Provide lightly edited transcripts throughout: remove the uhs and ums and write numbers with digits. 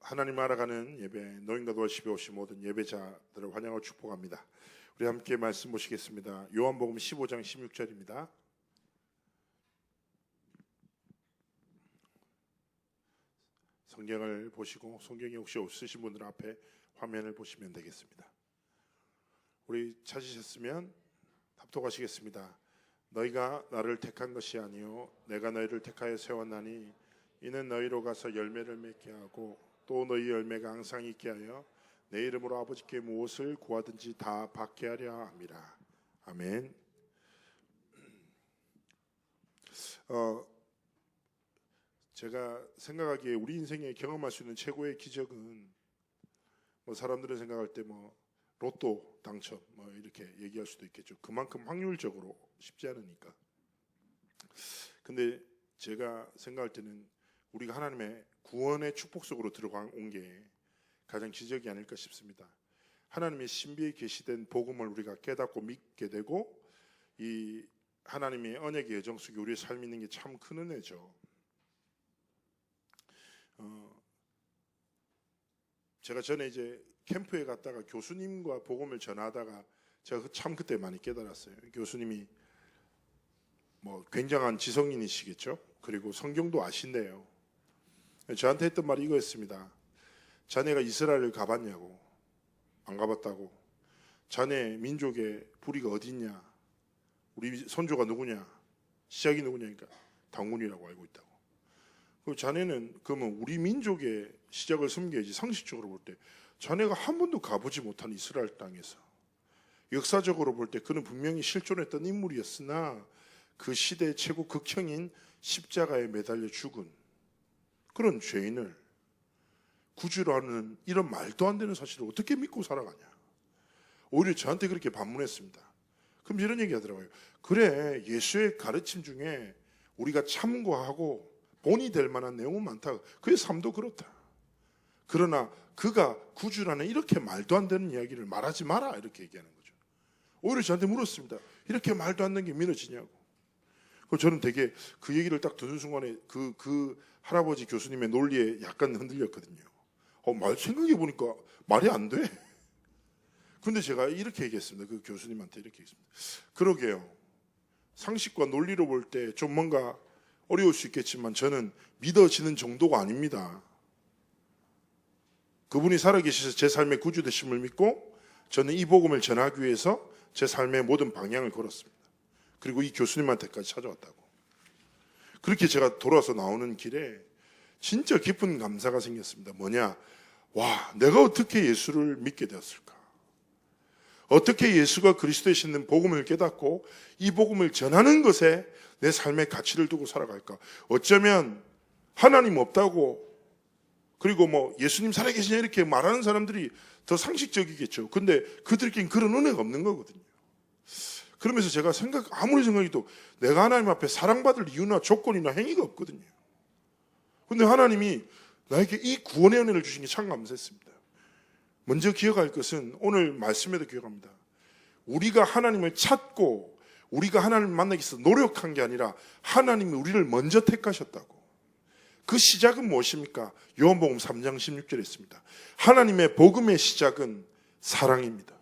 하나님 알아가는 예배, 노인과 도와주시에 오신 모든 예배자들을 환영하고 축복합니다. 우리 함께 말씀 보시겠습니다. 요한복음 15장 16절입니다. 성경을 보시고 성경이 혹시 없으신 분들 앞에 화면을 보시면 되겠습니다. 우리 찾으셨으면 합독하시겠습니다. 너희가 나를 택한 것이 아니요 내가 너희를 택하여 세웠나니 이는 너희로 가서 열매를 맺게 하고 또 너희 열매가 항상 있게 하여 내 이름으로 아버지께 무엇을 구하든지 다 받게 하려 함이라. 아멘. 제가 생각하기에 우리 인생에 경험할 수 있는 최고의 기적은 사람들은 생각할 때 로또 당첨 이렇게 얘기할 수도 있겠죠. 그만큼 확률적으로 쉽지 않으니까. 근데 제가 생각할 때는 우리가 하나님의 구원의 축복 속으로 들어온 게 가장 기적이 아닐까 싶습니다. 하나님의 신비에 계시된 복음을 우리가 깨닫고 믿게 되고 이 하나님의 언약의 여정 속에 우리의 삶이 있는 게 참 큰 은혜죠. 제가 전에 이제 캠프에 갔다가 교수님과 복음을 전하다가 제가 참 그때 많이 깨달았어요. 교수님이 굉장한 지성인이시겠죠. 그리고 성경도 아신대요. 저한테 했던 말이 이거였습니다. 자네가 이스라엘을 가봤냐고. 안 가봤다고. 자네 민족의 부리가 어디 있냐. 우리 선조가 누구냐. 시작이 누구냐니까 당군이라고 알고 있다고. 그럼 자네는 그러면 우리 민족의 시작을 숨겨야지. 상식적으로 볼 때 자네가 한 번도 가보지 못한 이스라엘 땅에서 역사적으로 볼 때 그는 분명히 실존했던 인물이었으나 그 시대의 최고 극형인 십자가에 매달려 죽은 그런 죄인을 구주라는 이런 말도 안 되는 사실을 어떻게 믿고 살아가냐. 오히려 저한테 그렇게 반문했습니다. 그럼 이런 얘기 하더라고요. 그래, 예수의 가르침 중에 우리가 참고하고 본이 될 만한 내용은 많다. 그의 삶도 그렇다. 그러나 그가 구주라는 이렇게 말도 안 되는 이야기를 말하지 마라 이렇게 얘기하는 거죠. 오히려 저한테 물었습니다. 이렇게 말도 안 되는 게 믿어지냐고. 저는 되게 그 얘기를 딱 듣는 순간에 그 할아버지 교수님의 논리에 약간 흔들렸거든요. 말 생각해 보니까 말이 안 돼. 근데 제가 이렇게 얘기했습니다. 그 교수님한테 이렇게 얘기했습니다. 그러게요. 상식과 논리로 볼 때 좀 뭔가 어려울 수 있겠지만 저는 믿어지는 정도가 아닙니다. 그분이 살아계셔서 제 삶의 구주 되심을 믿고 저는 이 복음을 전하기 위해서 제 삶의 모든 방향을 걸었습니다. 그리고 이 교수님한테까지 찾아왔다고. 그렇게 제가 돌아서 나오는 길에 진짜 깊은 감사가 생겼습니다. 뭐냐? 와, 내가 어떻게 예수를 믿게 되었을까? 어떻게 예수가 그리스도이신 복음을 깨닫고 이 복음을 전하는 것에 내 삶의 가치를 두고 살아갈까? 어쩌면 하나님 없다고 그리고 예수님 살아계시냐 이렇게 말하는 사람들이 더 상식적이겠죠. 근데 그들끼리는 그런 은혜가 없는 거거든요. 그러면서 제가 아무리 생각해도 내가 하나님 앞에 사랑받을 이유나 조건이나 행위가 없거든요. 근데 하나님이 나에게 이 구원의 은혜를 주신 게 참 감사했습니다. 먼저 기억할 것은 오늘 말씀에도 기억합니다. 우리가 하나님을 찾고 우리가 하나님을 만나기 위해서 노력한 게 아니라 하나님이 우리를 먼저 택하셨다고. 그 시작은 무엇입니까? 요한복음 3장 16절에 있습니다. 하나님의 복음의 시작은 사랑입니다.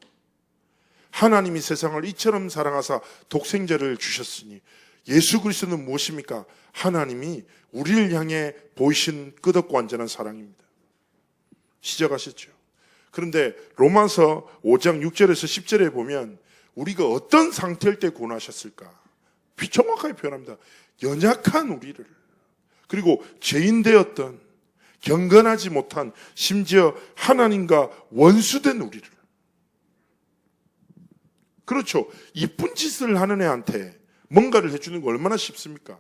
하나님이 세상을 이처럼 사랑하사 독생자를 주셨으니 예수 그리스도는 무엇입니까? 하나님이 우리를 향해 보이신 끝없고 완전한 사랑입니다. 시작하셨죠. 그런데 로마서 5장 6절에서 10절에 보면 우리가 어떤 상태일 때 구원하셨을까? 정확하게 표현합니다. 연약한 우리를 그리고 죄인 되었던 경건하지 못한 심지어 하나님과 원수된 우리를 그렇죠. 이쁜 짓을 하는 애한테 뭔가를 해주는 거 얼마나 쉽습니까?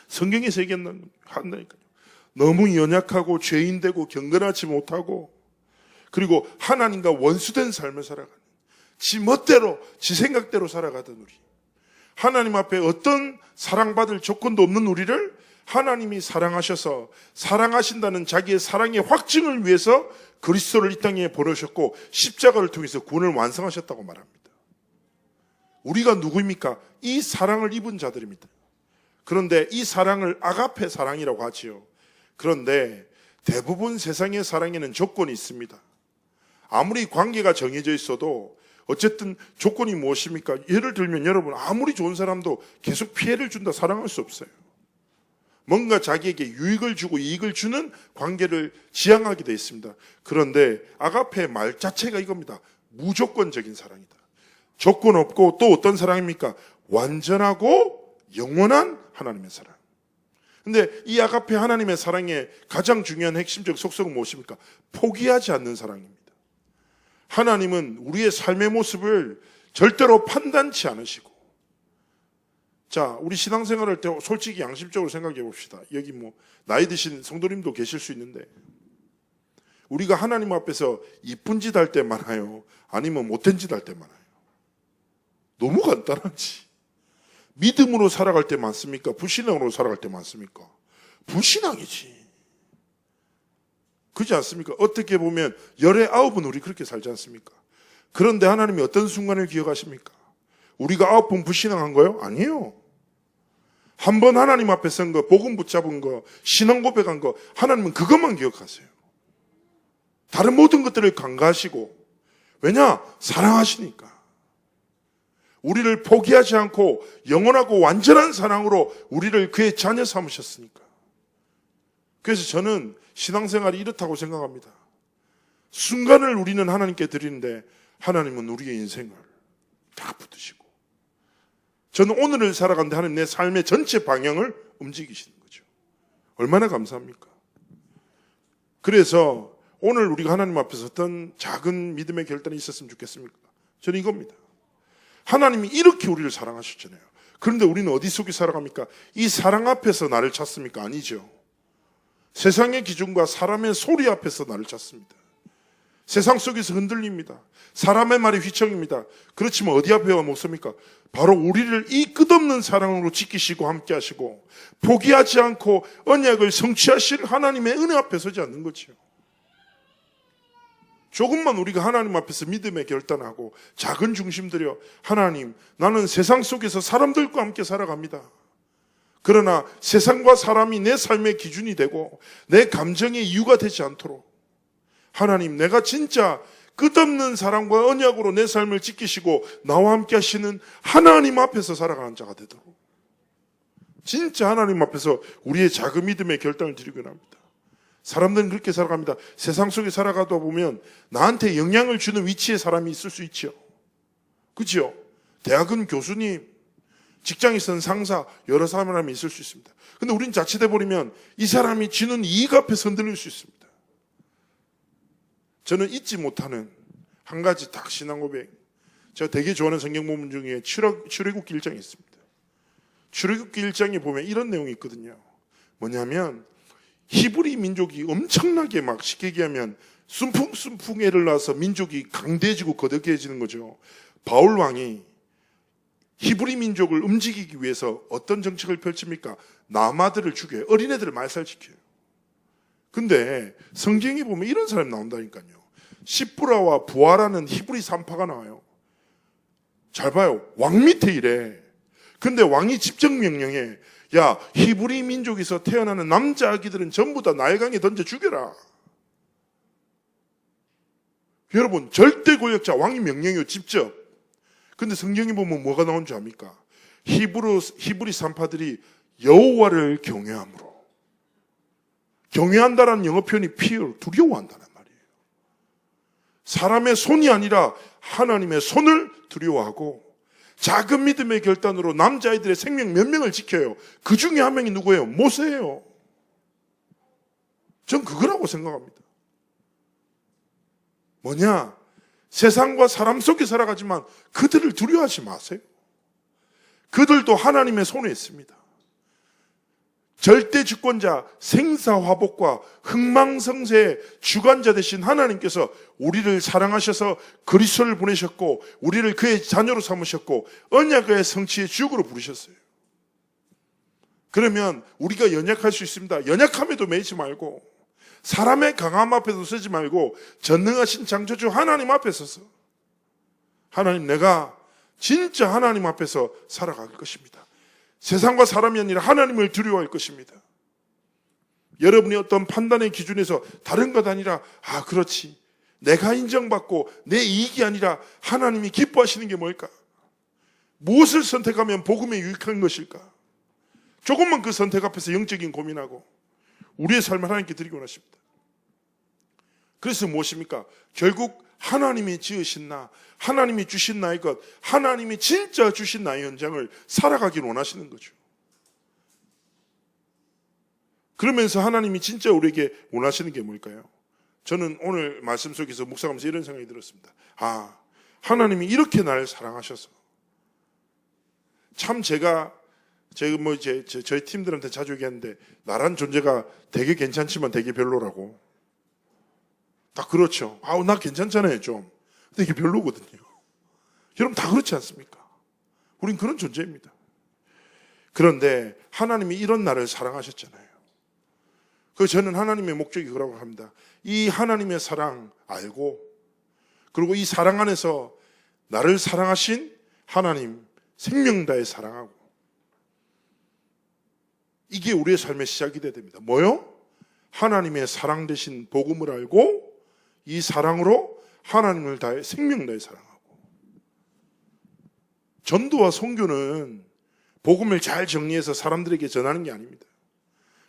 성경에서 얘기한다니까요. 너무 연약하고 죄인되고 경건하지 못하고 그리고 하나님과 원수된 삶을 살아가는 지 멋대로 지 생각대로 살아가던 우리 하나님 앞에 어떤 사랑받을 조건도 없는 우리를 하나님이 사랑하셔서 사랑하신다는 자기의 사랑의 확증을 위해서 그리스도를 이 땅에 보내셨고 십자가를 통해서 구원을 완성하셨다고 말합니다. 우리가 누구입니까? 이 사랑을 입은 자들입니다. 그런데 이 사랑을 아가페 사랑이라고 하지요. 그런데 대부분 세상의 사랑에는 조건이 있습니다. 아무리 관계가 정해져 있어도 어쨌든 조건이 무엇입니까? 예를 들면 여러분, 아무리 좋은 사람도 계속 피해를 준다 사랑할 수 없어요. 뭔가 자기에게 유익을 주고 이익을 주는 관계를 지향하게 되어 있습니다. 그런데 아가페의 말 자체가 이겁니다. 무조건적인 사랑이다. 조건 없고 또 어떤 사랑입니까? 완전하고 영원한 하나님의 사랑. 근데 이 아가페 하나님의 사랑의 가장 중요한 핵심적 속성은 무엇입니까? 포기하지 않는 사랑입니다. 하나님은 우리의 삶의 모습을 절대로 판단치 않으시고, 자, 우리 신앙생활 할 때 솔직히 양심적으로 생각해 봅시다. 여기 뭐 나이 드신 성도님도 계실 수 있는데, 우리가 하나님 앞에서 이쁜 짓 할 때 많아요? 아니면 못된 짓 할 때 많아요? 너무 간단하지. 믿음으로 살아갈 때 많습니까? 불신앙으로 살아갈 때 많습니까? 불신앙이지. 그렇지 않습니까? 어떻게 보면 19은 우리 그렇게 살지 않습니까? 그런데 하나님이 어떤 순간을 기억하십니까? 우리가 9번 불신앙한 거요? 아니에요. 한 번 하나님 앞에 선 거, 복음 붙잡은 거, 신앙 고백한 거, 하나님은 그것만 기억하세요. 다른 모든 것들을 간과하시고, 왜냐? 사랑하시니까. 우리를 포기하지 않고 영원하고 완전한 사랑으로 우리를 그의 자녀 삼으셨으니까. 그래서 저는 신앙생활이 이렇다고 생각합니다. 순간을 우리는 하나님께 드리는데 하나님은 우리의 인생을 다 붙드시고, 저는 오늘을 살아가는데 하나님 내 삶의 전체 방향을 움직이시는 거죠. 얼마나 감사합니까? 그래서 오늘 우리가 하나님 앞에서 어떤 작은 믿음의 결단이 있었으면 좋겠습니까? 저는 이겁니다. 하나님이 이렇게 우리를 사랑하셨잖아요. 그런데 우리는 어디 속에 살아갑니까? 이 사랑 앞에서 나를 찾습니까? 아니죠. 세상의 기준과 사람의 소리 앞에서 나를 찾습니다. 세상 속에서 흔들립니다. 사람의 말이 휘청입니다. 그렇지만 어디 앞에 와 못 섭니까? 바로 우리를 이 끝없는 사랑으로 지키시고 함께 하시고 포기하지 않고 언약을 성취하실 하나님의 은혜 앞에 서지 않는 거죠. 조금만 우리가 하나님 앞에서 믿음의 결단하고 작은 중심 들여, 하나님, 나는 세상 속에서 사람들과 함께 살아갑니다. 그러나 세상과 사람이 내 삶의 기준이 되고 내 감정의 이유가 되지 않도록, 하나님, 내가 진짜 끝없는 사랑과 언약으로 내 삶을 지키시고 나와 함께 하시는 하나님 앞에서 살아가는 자가 되도록, 진짜 하나님 앞에서 우리의 작은 믿음의 결단을 드리곤 합니다. 사람들은 그렇게 살아갑니다. 세상 속에 살아가다 보면 나한테 영향을 주는 위치에 사람이 있을 수 있죠. 그렇죠? 대학은 교수님, 직장에서는 상사, 여러 사람이 있을 수 있습니다. 근데 우린 자칫해 버리면 이 사람이 주는 이익 앞에서 흔들릴 수 있습니다. 저는 잊지 못하는 한 가지 딱 신앙 고백, 제가 되게 좋아하는 성경 본문 중에 출애굽기 1장이 있습니다. 출애굽기 1장에 보면 이런 내용이 있거든요. 뭐냐면 히브리 민족이 엄청나게 막 쉽게 얘기하면 순풍순풍 애를 낳아서 민족이 강대해지고 거듭해지는 거죠. 바울 왕이 히브리 민족을 움직이기 위해서 어떤 정책을 펼칩니까? 남아들을 죽여요. 어린애들을 말살시켜요. 근데 성경에 보면 이런 사람이 나온다니까요. 시브라와 부하라는 히브리 산파가 나와요. 잘 봐요. 왕 밑에 이래. 근데 왕이 집정명령해. 야, 히브리 민족에서 태어나는 남자 아기들은 전부 다 나일강에 던져 죽여라. 여러분, 절대 권력자 왕이 명령이요, 직접. 근데 성경에 보면 뭐가 나온 줄 압니까? 히브리 산파들이 여호와를 경외함으로. 경외한다라는 영어 표현이 fear, 두려워한다는 말이에요. 사람의 손이 아니라 하나님의 손을 두려워하고 작은 믿음의 결단으로 남자아이들의 생명 몇 명을 지켜요. 그 중에 한 명이 누구예요? 모세예요. 전 그거라고 생각합니다. 뭐냐? 세상과 사람 속에 살아가지만 그들을 두려워하지 마세요. 그들도 하나님의 손에 있습니다. 절대 주권자, 생사화복과 흥망성쇠의 주관자 되신 하나님께서 우리를 사랑하셔서 그리스도를 보내셨고 우리를 그의 자녀로 삼으셨고 언약의 성취의 주역으로 부르셨어요. 그러면 우리가 연약할 수 있습니다. 연약함에도 매이지 말고 사람의 강함 앞에서 서지 말고 전능하신 창조주 하나님 앞에 서서, 하나님, 내가 진짜 하나님 앞에서 살아갈 것입니다. 세상과 사람이 아니라 하나님을 두려워할 것입니다. 여러분이 어떤 판단의 기준에서 다른 것 아니라 그렇지, 내가 인정받고 내 이익이 아니라 하나님이 기뻐하시는 게 뭘까? 무엇을 선택하면 복음에 유익한 것일까? 조금만 그 선택 앞에서 영적인 고민하고 우리의 삶을 하나님께 드리기 원하십니다. 그래서 무엇입니까? 결국 하나님이 지으신 나, 하나님이 주신 나의 것, 하나님이 진짜 주신 나의 현장을 살아가길 원하시는 거죠. 그러면서 하나님이 진짜 우리에게 원하시는 게 뭘까요? 저는 오늘 말씀 속에서 묵상하면서 이런 생각이 들었습니다. 하나님이 이렇게 나를 사랑하셔서, 참 제가 저희 팀들한테 자주 얘기하는데, 나란 존재가 되게 괜찮지만 되게 별로라고. 다 그렇죠. 나 괜찮잖아요, 좀. 근데 이게 별로거든요. 여러분 다 그렇지 않습니까? 우린 그런 존재입니다. 그런데 하나님이 이런 나를 사랑하셨잖아요. 그래서 저는 하나님의 목적이 그라고 합니다. 이 하나님의 사랑 알고, 그리고 이 사랑 안에서 나를 사랑하신 하나님 생명 다해 사랑하고, 이게 우리의 삶의 시작이 돼야 됩니다. 뭐요? 하나님의 사랑 되신 복음을 알고 이 사랑으로 하나님을 다해 생명 다해 사랑하고. 전도와 선교는 복음을 잘 정리해서 사람들에게 전하는 게 아닙니다.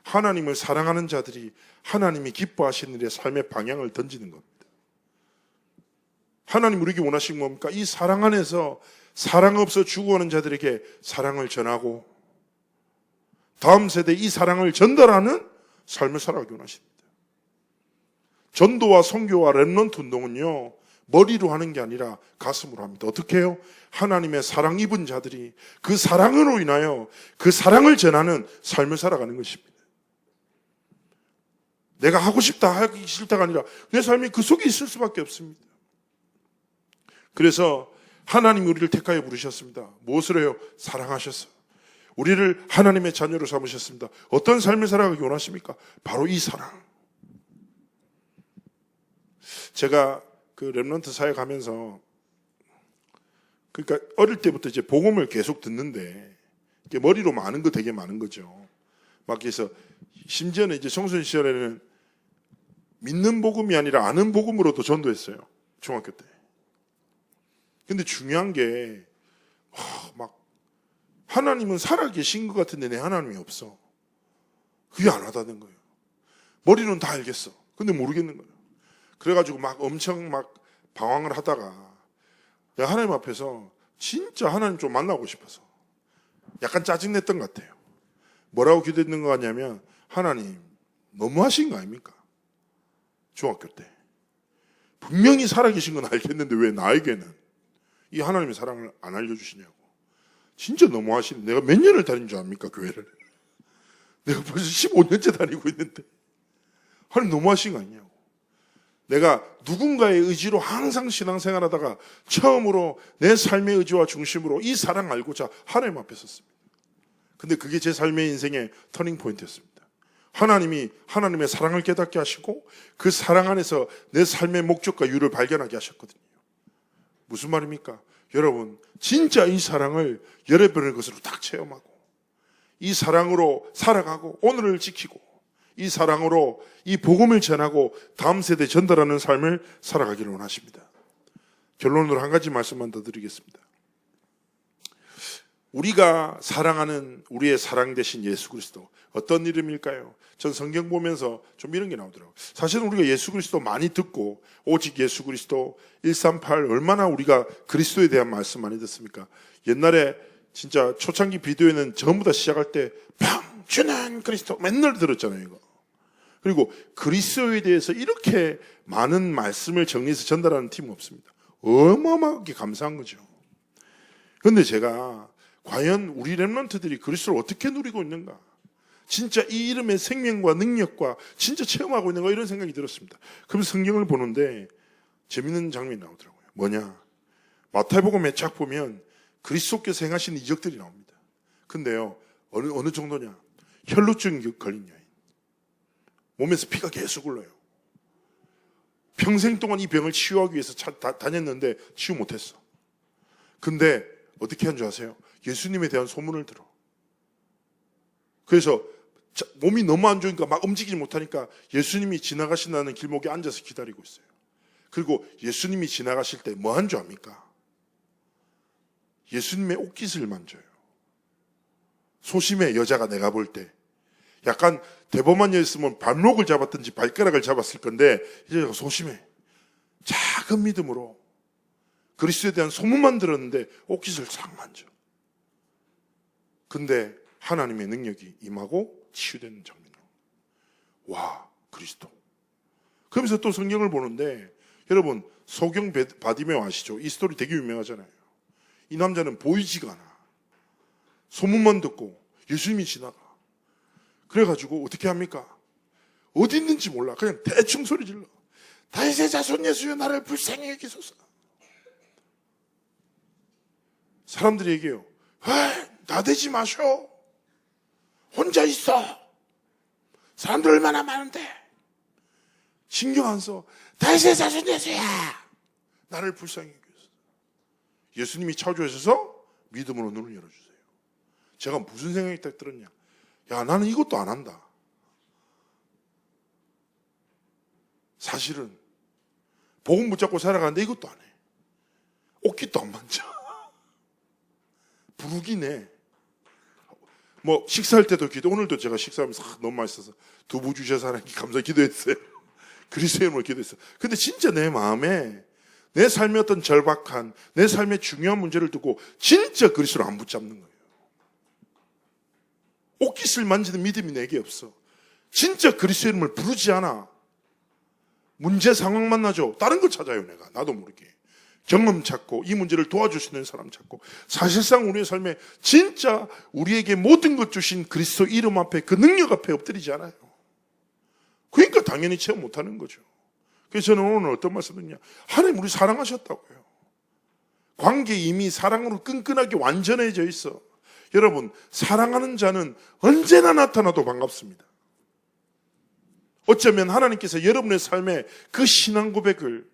하나님을 사랑하는 자들이 하나님이 기뻐하시는 일에 삶의 방향을 던지는 겁니다. 하나님 우리에게 원하시는 뭡니까? 이 사랑 안에서 사랑 없어 죽어가는 자들에게 사랑을 전하고 다음 세대에 이 사랑을 전달하는 삶을 살아가기 원하십니다. 전도와 선교와 렘넌트 운동은요, 머리로 하는 게 아니라 가슴으로 합니다. 어떻게 해요? 하나님의 사랑 입은 자들이 그 사랑으로 인하여 그 사랑을 전하는 삶을 살아가는 것입니다. 내가 하고 싶다 하기 싫다가 아니라 내 삶이 그 속에 있을 수밖에 없습니다. 그래서 하나님이 우리를 택하여 부르셨습니다. 무엇을 해요? 사랑하셔서 우리를 하나님의 자녀로 삼으셨습니다. 어떤 삶을 살아가기 원하십니까? 바로 이 사랑. 제가 그 렘넌트 사회 가면서, 그러니까 어릴 때부터 이제 복음을 계속 듣는데 머리로 많은 거 되게 많은 거죠. 막 그래서 심지어는 이제 청소년 시절에는 믿는 복음이 아니라 아는 복음으로도 전도했어요. 중학교 때. 근데 중요한 게 막 하나님은 살아계신 것 같은데 내 하나님이 없어. 그게 안 와닿는 거예요. 머리로는 다 알겠어. 근데 모르겠는 거예요. 그래가지고 막 엄청 막 방황을 하다가 내가 하나님 앞에서 진짜 하나님 좀 만나고 싶어서 약간 짜증냈던 것 같아요. 뭐라고 기도했는 거 같냐면, 하나님 너무하신 거 아닙니까? 중학교 때 분명히 살아계신 건 알겠는데 왜 나에게는 이 하나님의 사랑을 안 알려주시냐고. 진짜 너무하시네. 내가 몇 년을 다닌 줄 압니까, 교회를? 내가 벌써 15년째 다니고 있는데 하나님 너무하신 거 아니냐고. 내가 누군가의 의지로 항상 신앙생활 하다가 처음으로 내 삶의 의지와 중심으로 이 사랑 알고자 하나님 앞에 섰습니다. 근데 그게 제 삶의 인생의 터닝 포인트였습니다. 하나님이 하나님의 사랑을 깨닫게 하시고 그 사랑 안에서 내 삶의 목적과 이유를 발견하게 하셨거든요. 무슨 말입니까? 여러분, 진짜 이 사랑을 여러분의 것으로 딱 체험하고 이 사랑으로 살아가고 오늘을 지키고 이 사랑으로 이 복음을 전하고 다음 세대에 전달하는 삶을 살아가기를 원하십니다. 결론으로 한 가지 말씀만 더 드리겠습니다. 우리가 사랑하는 우리의 사랑 되신 예수 그리스도, 어떤 이름일까요? 전 성경 보면서 좀 이런 게 나오더라고요. 사실은 우리가 예수 그리스도 많이 듣고 오직 예수 그리스도 138 얼마나 우리가 그리스도에 대한 말씀 많이 듣습니까? 옛날에 진짜 초창기 비디오에는 전부 다 시작할 때 주는 그리스도 맨날 들었잖아요, 이거. 그리고 그리스도에 대해서 이렇게 많은 말씀을 정리해서 전달하는 팀은 없습니다. 어마어마하게 감사한 거죠. 그런데 제가 과연 우리 렘넌트들이 그리스도를 어떻게 누리고 있는가? 진짜 이 이름의 생명과 능력과 진짜 체험하고 있는가? 이런 생각이 들었습니다. 그럼 성경을 보는데 재밌는 장면이 나오더라고요. 뭐냐? 마태복음에 쫙 보면 그리스도께서 행하신 이적들이 나옵니다. 근데요, 어느 정도냐? 혈루증 걸린 여인. 몸에서 피가 계속 흘러요. 평생 동안 이 병을 치유하기 위해서 다녔는데 치유 못했어. 근데 어떻게 한 줄 아세요? 예수님에 대한 소문을 들어. 그래서 몸이 너무 안 좋으니까 막 움직이지 못하니까 예수님이 지나가신다는 길목에 앉아서 기다리고 있어요. 그리고 예수님이 지나가실 때 뭐 한 줄 압니까? 예수님의 옷깃을 만져요. 소심해, 여자가 내가 볼 때. 약간 대범한 여였으면 발목을 잡았든지 발가락을 잡았을 건데 이제 소심해. 작은 믿음으로 그리스도에 대한 소문만 들었는데 옷깃을 싹 만져. 근데 하나님의 능력이 임하고 치유되는 장면. 와, 그리스도. 그러면서 또 성경을 보는데 여러분, 소경 바디메오 아시죠? 이 스토리 되게 유명하잖아요. 이 남자는 보이지가 않아. 소문만 듣고 예수님이 지나가. 그래가지고 어떻게 합니까? 어디 있는지 몰라. 그냥 대충 소리 질러. 다윗의 자손 예수여 나를 불쌍히 여기소서. 사람들이 얘기해요. 나대지 마셔. 혼자 있어. 사람들 얼마나 많은데. 신경 안 써. 다윗의 자손 예수야 나를 불쌍히 여기소서. 예수님이 찾아오셔서 믿음으로 눈을 열어주세요. 제가 무슨 생각이 딱 들었냐. 야, 나는 이것도 안 한다. 사실은 복음 붙잡고 살아가는데 이것도 안 해. 옷깃도 안 만져. 부르긴 해. 뭐 식사할 때도 기도. 오늘도 제가 식사하면서 너무 맛있어서 두부 주셔서 하나님께 감사 기도했어요. 그리스도의 이름으로 기도했어요. 근데 진짜 내 마음에 내 삶의 어떤 절박한 내 삶의 중요한 문제를 두고 진짜 그리스도를 안 붙잡는 거예요. 옷깃을 만지는 믿음이 내게 없어. 진짜 그리스도의 이름을 부르지 않아. 문제 상황만 나죠. 다른 거 찾아요. 내가 나도 모르게 경험 찾고 이 문제를 도와줄 수 있는 사람 찾고. 사실상 우리의 삶에 진짜 우리에게 모든 것 주신 그리스도 이름 앞에 그 능력 앞에 엎드리지 않아요. 그러니까 당연히 체험 못하는 거죠. 그래서 저는 오늘 어떤 말씀 드리냐. 하나님 우리 사랑하셨다고요. 관계 이미 사랑으로 끈끈하게 완전해져 있어. 여러분, 사랑하는 자는 언제나 나타나도 반갑습니다. 어쩌면 하나님께서 여러분의 삶에 그 신앙 고백을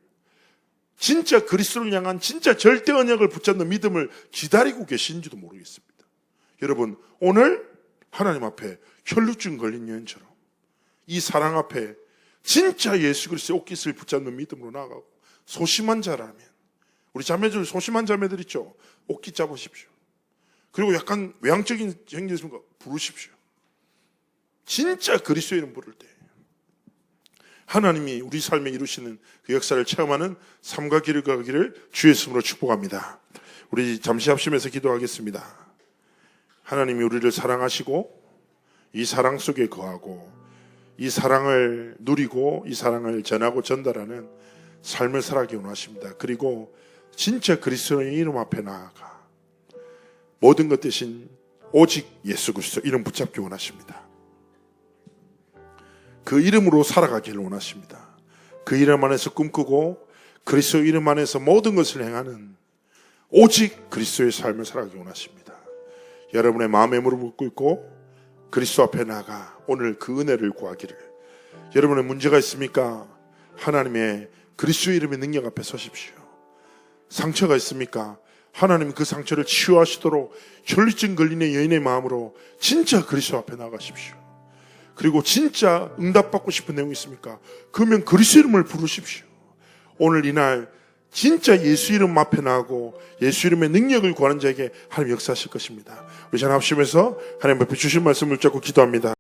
진짜 그리스도를 향한 진짜 절대 언약을 붙잡는 믿음을 기다리고 계신지도 모르겠습니다. 여러분, 오늘 하나님 앞에 혈루증 걸린 여인처럼 이 사랑 앞에 진짜 예수 그리스도의 옷깃을 붙잡는 믿음으로 나아가고 소심한 자라면 우리 자매들 소심한 자매들 있죠. 옷깃 잡으십시오. 그리고 약간 외향적인 행동이 있으면 부르십시오. 진짜 그리스도의 이름 부를 때 하나님이 우리 삶에 이루시는 그 역사를 체험하는 삶과 길을 가기를 주의 이름으로 축복합니다. 우리 잠시 합심해서 기도하겠습니다. 하나님이 우리를 사랑하시고 이 사랑 속에 거하고 이 사랑을 누리고 이 사랑을 전하고 전달하는 삶을 살아가기 원하십니다. 그리고 진짜 그리스도의 이름 앞에 나아가 모든 것 대신 오직 예수 그리스도 이름 붙잡기 원하십니다. 그 이름으로 살아가기를 원하십니다. 그 이름 안에서 꿈꾸고 그리스도 이름 안에서 모든 것을 행하는 오직 그리스도의 삶을 살아가기 원하십니다. 여러분의 마음에 무릎을 꿇고 그리스도 앞에 나가 오늘 그 은혜를 구하기를. 여러분의 문제가 있습니까? 하나님의 그리스도의 이름의 능력 앞에 서십시오. 상처가 있습니까? 하나님 그 상처를 치유하시도록 혈루증 걸린 여인의 마음으로 진짜 그리스도 앞에 나가십시오. 그리고 진짜 응답받고 싶은 내용이 있습니까? 그러면 그리스도 이름을 부르십시오. 오늘 이날 진짜 예수 이름 앞에 나가고 예수 이름의 능력을 구하는 자에게 하나님 역사하실 것입니다. 우리 전 합심해서 하나님 앞에 주신 말씀을 붙잡고 기도합니다.